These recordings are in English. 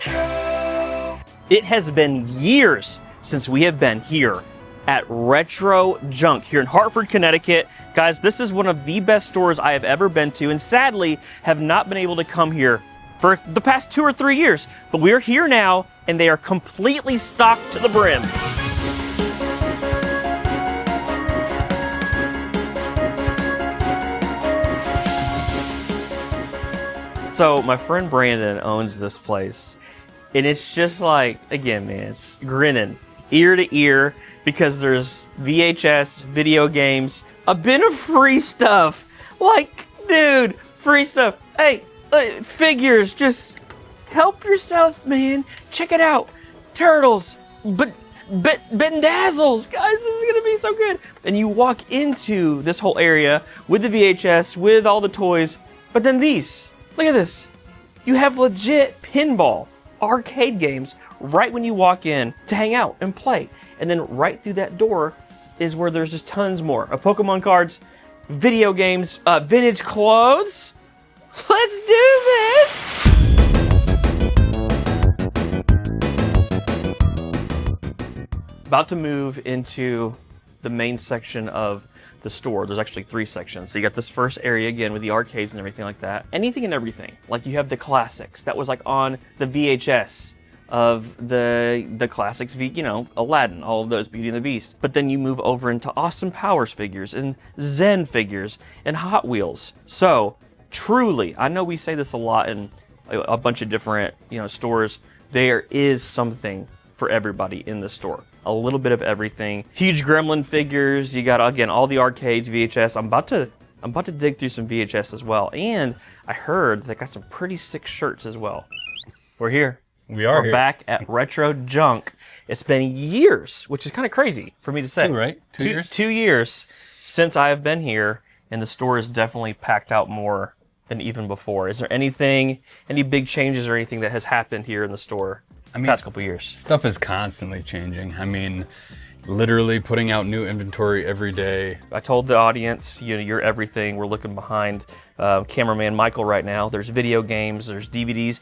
It has been years since we have been here at Retro Junk here in Hartford, Connecticut. Guys, this is one of the best stores I have ever been to, and sadly have not been able to come here for the past 2 or 3 years. But we're here now, and they are completely stocked to the brim. So my friend Brandon owns this place, and it's just like, again, man, it's grinning ear to ear because there's VHS, video games, a bit of free stuff. Like, dude, free stuff. Hey, figures, just help yourself, man. Check it out. Turtles, but Dazzles, guys, this is gonna be so good. And you walk into this whole area with the VHS, with all the toys, but then these. Look at this. You have legit pinball, arcade games right when you walk in to hang out and play. And then right through that door is where there's just tons more of Pokemon cards, video games, vintage clothes. Let's do this! About to move into the main section of the store. There's actually 3 sections. So you got this first area again with the arcades and everything like that. Anything and everything. Like you have the classics that was like on the VHS of the classics, you know, Aladdin, all of those, Beauty and the Beast. But then you move over into Austin Powers figures and Zen figures and Hot Wheels. So truly, I know we say this a lot in a bunch of different, you know, stores. There is something for everybody in the store. A little bit of everything. Huge Gremlin figures. You got, again, all the arcades, VHS. I'm about to dig through some VHS as well. And I heard they got some pretty sick shirts as well. We're here. We're here. Back at Retro Junk. It's been years, which is kind of crazy for me to say. 2, right? 2 years? 2 years since I have been here, and the store is definitely packed out more than even before. Is there any big changes or anything that has happened here in the store? I mean, past couple years. Stuff is constantly changing. I mean, literally putting out new inventory every day. I told the audience, you know, you're everything. We're looking behind cameraman Michael right now. There's video games, there's DVDs.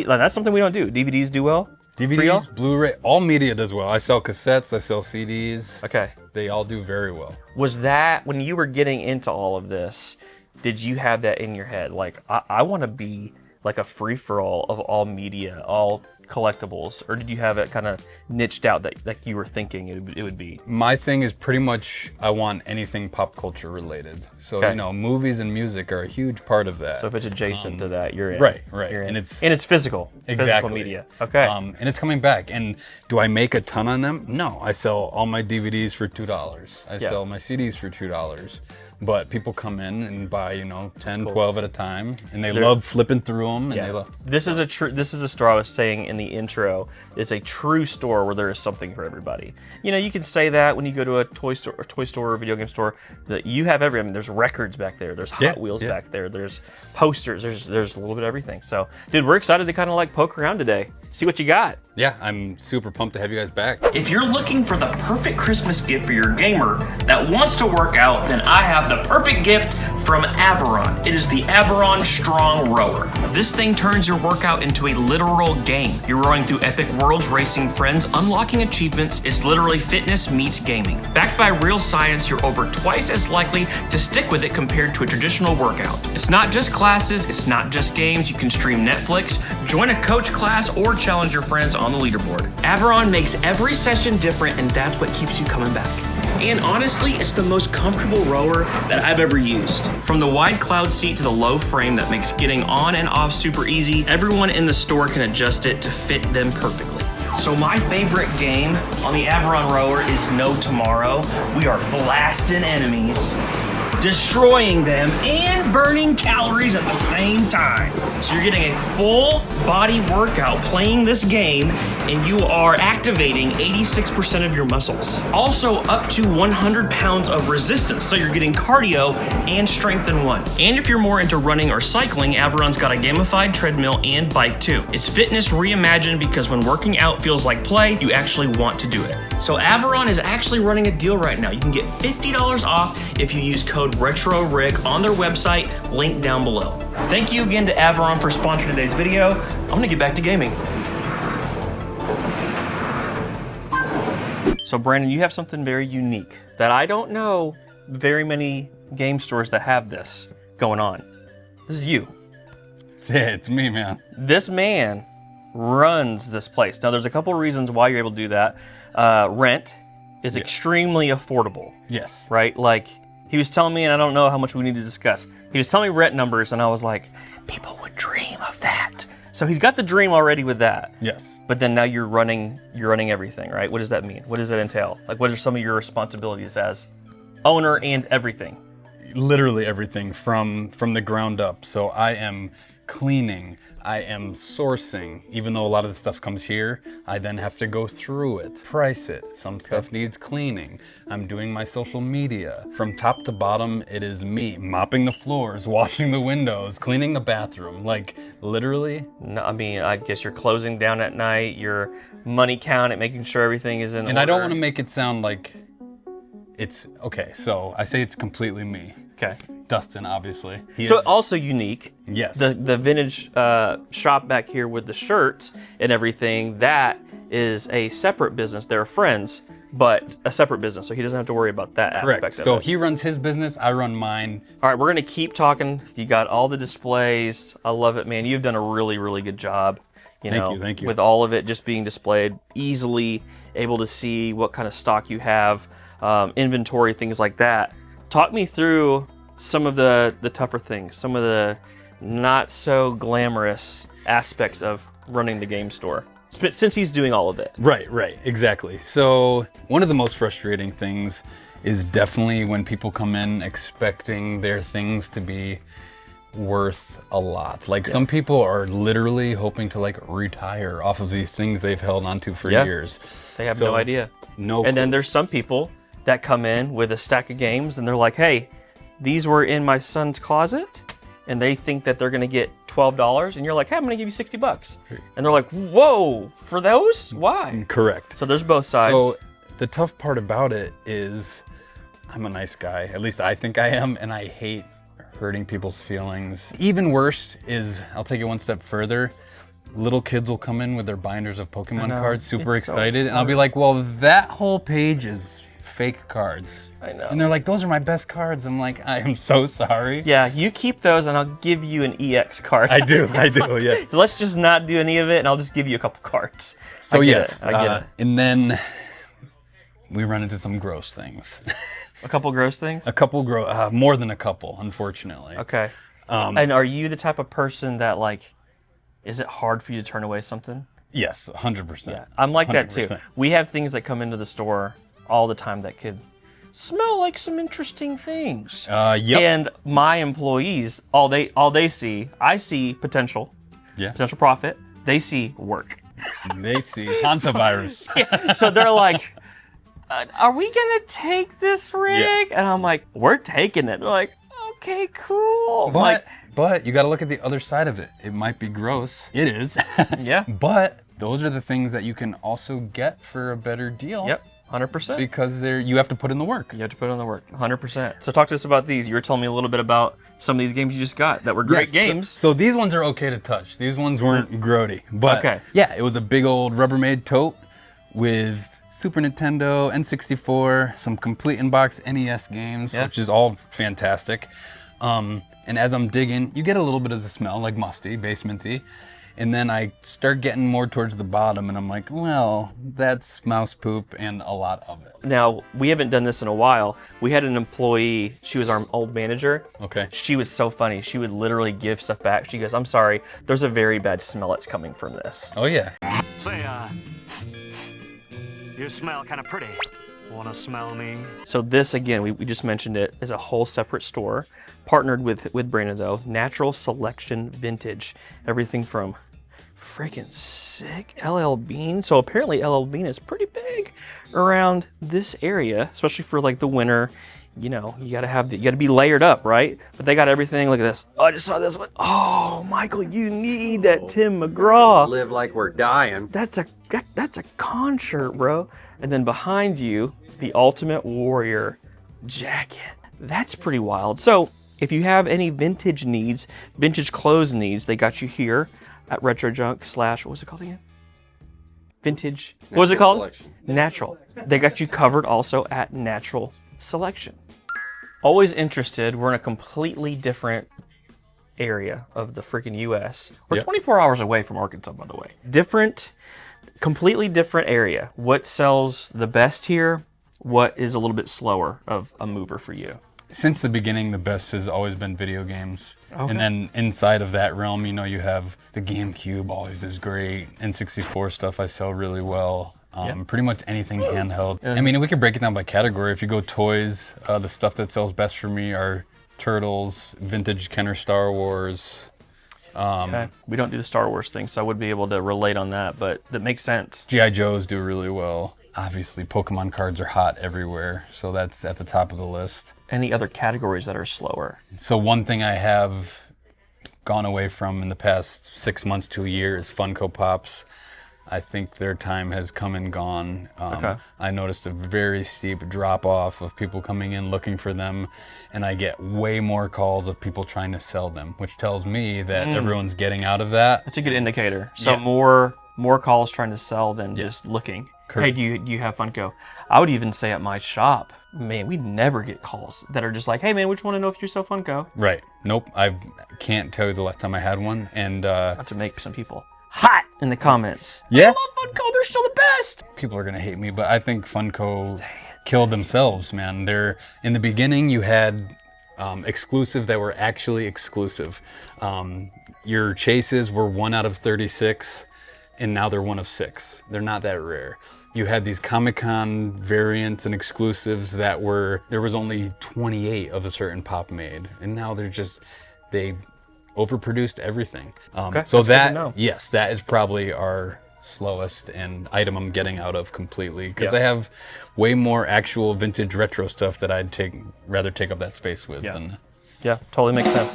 That's something we don't do. DVDs do well? DVDs, Blu-ray, all media does well. I sell cassettes, I sell CDs. Okay. They all do very well. Was that, when you were getting into all of this, did you have that in your head? Like, I want to be like a free-for-all of all media, all collectibles, or did you have it kind of niched out that like you were thinking it would be? My thing is pretty much I want anything pop culture related. So, okay, you know, movies and music are a huge part of that. So if it's adjacent to that, you're in. Right. You're in. And it's physical. It's exactly. Physical media. Okay. And it's coming back. And do I make a ton on them? No. I sell all my DVDs for $2. I sell my CDs for $2. But people come in and buy, you know, 10, 12 at a time, and they love flipping through them. And they love. This is a store I was saying in the intro. It's a true store where there is something for everybody. You know, you can say that when you go to a toy store or video game store, that you have I mean, there's records back there, there's Hot Wheels back there, there's posters, there's a little bit of everything. So, dude, we're excited to kind of like poke around today, see what you got. Yeah, I'm super pumped to have you guys back. If you're looking for the perfect Christmas gift for your gamer that wants to work out, then I have the perfect gift from Averon. It is the Averon Strong Rower. This thing turns your workout into a literal game. You're rowing through epic worlds, racing friends, unlocking achievements. It's literally fitness meets gaming. Backed by real science, you're over twice as likely to stick with it compared to a traditional workout. It's not just classes, it's not just games. You can stream Netflix, join a coach class, or challenge your friends on the leaderboard. Averon makes every session different, and that's what keeps you coming back. And honestly, it's the most comfortable rower that I've ever used. From the wide cloud seat to the low frame that makes getting on and off super easy, everyone in the store can adjust it to fit them perfectly. So my favorite game on the Averon rower is No Tomorrow. We are blasting enemies, destroying them, and burning calories at the same time. So you're getting a full body workout playing this game, and you are activating 86% of your muscles. Also up to 100 pounds of resistance, so you're getting cardio and strength in one. And if you're more into running or cycling, Averon's got a gamified treadmill and bike too. It's fitness reimagined because when working out feels like play, you actually want to do it. So Averon is actually running a deal right now. You can get $50 off if you use code RetroRick on their website, link down below. Thank you again to Averon for sponsoring today's video. I'm gonna get back to gaming. So Brandon, you have something very unique that I don't know very many game stores that have this going on. This is you. It's me, man. This man runs this place. Now, there's a couple of reasons why you're able to do that. Rent is extremely affordable. Yes. Right? Like, he was telling me, and I don't know how much we need to discuss. He was telling me rent numbers, and I was like, people would dream of that. So he's got the dream already with that. Yes. But then now you're running everything, right? What does that mean? What does that entail? Like, what are some of your responsibilities as owner and everything? Literally everything from the ground up. So I am cleaning, I am sourcing. Even though a lot of the stuff comes here, I then have to go through it, price it. Some stuff needs cleaning. I'm doing my social media. From top to bottom, it is me mopping the floors, washing the windows, cleaning the bathroom. Like, literally. No, I mean, I guess you're closing down at night, you're money counting, making sure everything is in order. And I don't want to make it sound like it's okay. So I say it's completely me. Okay. Dustin, obviously. So also unique. Yes. The vintage shop back here with the shirts and everything, that is a separate business. They're friends, but a separate business. So he doesn't have to worry about that aspect of it. So he runs his business, I run mine. All right, we're going to keep talking. You got all the displays. I love it, man. You've done a really, really good job. Thank you. With all of it just being displayed, easily able to see what kind of stock you have, inventory, things like that. Talk me through some of the tougher things, some of the not so glamorous aspects of running the game store, since he's doing all of it. Right, exactly. So one of the most frustrating things is definitely when people come in expecting their things to be worth a lot. Like some people are literally hoping to like retire off of these things they've held onto for years. They have no idea. No. And then there's some people that come in with a stack of games and they're like, hey, these were in my son's closet, and they think that they're gonna get $12, and you're like, hey, I'm gonna give you $60. And they're like, whoa, for those? Why? Correct. So there's both sides. So the tough part about it is I'm a nice guy. At least I think I am, and I hate hurting people's feelings. Even worse is, I'll take it one step further. Little kids will come in with their binders of Pokemon cards, super excited, and I'll be like, well, that whole page is fake cards. I know. And they're like, those are my best cards. I'm like, I am so sorry. Yeah, you keep those and I'll give you an EX card. I do, yeah. Let's just not do any of it and I'll just give you a couple cards. So I get it. And then we run into some gross things. A couple gross things? More than a couple, unfortunately. Okay. And are you the type of person that like, is it hard for you to turn away something? Yes, 100%. Yeah, I'm like 100%. that too. We have things that come into the store all the time that could smell like some interesting things. Yep. And my employees, all they see, I see potential profit. They see work. They see hantavirus. Yeah. So they're like, are we gonna take this rig? Yeah. And I'm like, we're taking it. They're like, okay, cool. But you got to look at the other side of it. It might be gross. It is. Yeah. But those are the things that you can also get for a better deal. Yep. 100%. Because you have to put in the work. You have to put in the work, 100%. So talk to us about these. You were telling me a little bit about some of these games you just got that were great games. So these ones are okay to touch. These ones weren't grody. But yeah, it was a big old Rubbermaid tote with Super Nintendo, N64, some complete in-box NES games, which is all fantastic. And as I'm digging, you get a little bit of the smell, like musty, basementy. And then I start getting more towards the bottom, and I'm like, well, that's mouse poop and a lot of it. Now, we haven't done this in a while. We had an employee, she was our old manager. Okay. She was so funny. She would literally give stuff back. She goes, I'm sorry, there's a very bad smell that's coming from this. Oh, yeah. Say, you smell kind of pretty. Wanna smell me? So this, again, we just mentioned it, is a whole separate store. Partnered with Brandon, though. Natural Selection Vintage. Everything from freaking sick LL Bean. So apparently LL Bean is pretty big around this area, especially for like the winter. You know, you gotta be layered up, right? But they got everything. Look at this. Oh, I just saw this one. Oh, Michael, you need that Tim McGraw. Live like we're dying. That's a con shirt, bro. And then behind you, the Ultimate Warrior jacket. That's pretty wild. So if you have any vintage needs, vintage clothes needs, they got you here at Retro Junk / what was it called again? vintage. What was it called? Selection. Natural. They got you covered also at Natural Selection. Always interested. We're in a completely different area of the freaking U.S. We're 24 hours away from Arkansas, by the way. Completely different area. What sells the best here? What is a little bit slower of a mover for you? Since the beginning, the best has always been video games. Okay. And then inside of that realm, you know, you have the GameCube always is great. N64 stuff I sell really well. Pretty much anything handheld. I mean, we could break it down by category. If you go toys, the stuff that sells best for me are Turtles, vintage Kenner Star Wars. Okay. We don't do the Star Wars thing, so I would be able to relate on that, but that makes sense. G.I. Joes do really well. Obviously, Pokemon cards are hot everywhere, so that's at the top of the list. Any other categories that are slower? So one thing I have gone away from in the past 6 months to a year is Funko Pops. I think their time has come and gone. Okay. I noticed a very steep drop-off of people coming in looking for them, and I get way more calls of people trying to sell them, which tells me that everyone's getting out of that. That's a good indicator. So Yeah. more calls trying to sell than just looking. Correct. Hey, do you have Funko? I would even say at my shop, man, we never get calls that are just like, hey man, we just want to know if you sell Funko. Right. Nope. I can't tell you the last time I had one, and Not to make some people hot in the comments. yeah. I love Funko, they're still the best. People are gonna hate me, but I think Funko killed themselves, man. They're in the beginning you had exclusive that were actually exclusive. Your chases were 1 out of 36, and now they're 1 of 6. They're not that rare. You had these Comic-Con variants and exclusives that there was only 28 of a certain pop made, and now they overproduced everything. Okay, so that's good to that, know. yes, that is probably our slowest and item I'm getting out of completely, because Yeah. I have way more actual vintage retro stuff that I'd rather take up that space with. Yeah. Than, Yeah, totally makes sense.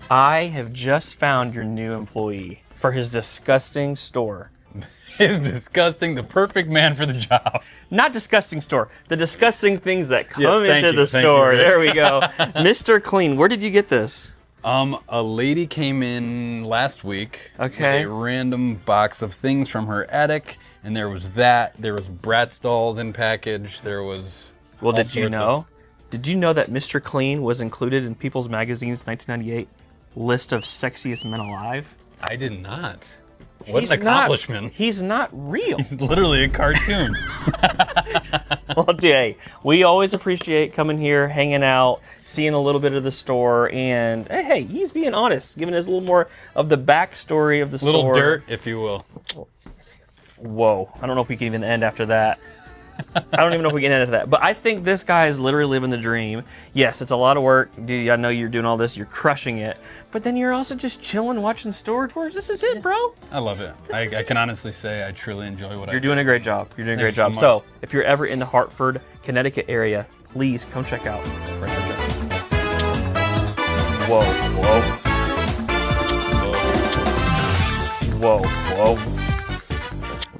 I have just found your new employee for his disgusting store. It's disgusting. The perfect man for the job. Not disgusting store, the disgusting things that come thank into you, the thank store. you. There we go. Mr. Clean, where did you get this? A lady came in last week Okay. with a random box of things from her attic, and there was Bratz dolls in package. There was Well, all did you sorts of- know? Did you know that Mr. Clean was included in People's Magazine's 1998 list of sexiest men alive? I did not. What He's an accomplishment. He's not real. It's literally a cartoon. Well, Jay, we always appreciate coming here, hanging out, seeing a little bit of the store, and hey, he's being honest, giving us a little more of the backstory of the store. Little dirt, if you will. Whoa, I don't know if we can even end after that. I don't even know if we can end after that. But I think this guy is literally living the dream. Yes, it's a lot of work. Dude, I know you're doing all this. You're crushing it. But then you're also just chilling, watching storage wars. This is it, bro. I love it. I can honestly say I truly enjoy what I You're do. doing a great job. You're doing a great Thank job. you so So, much. if you're ever in the Hartford, Connecticut area, please come check out. Whoa, whoa. Whoa, whoa.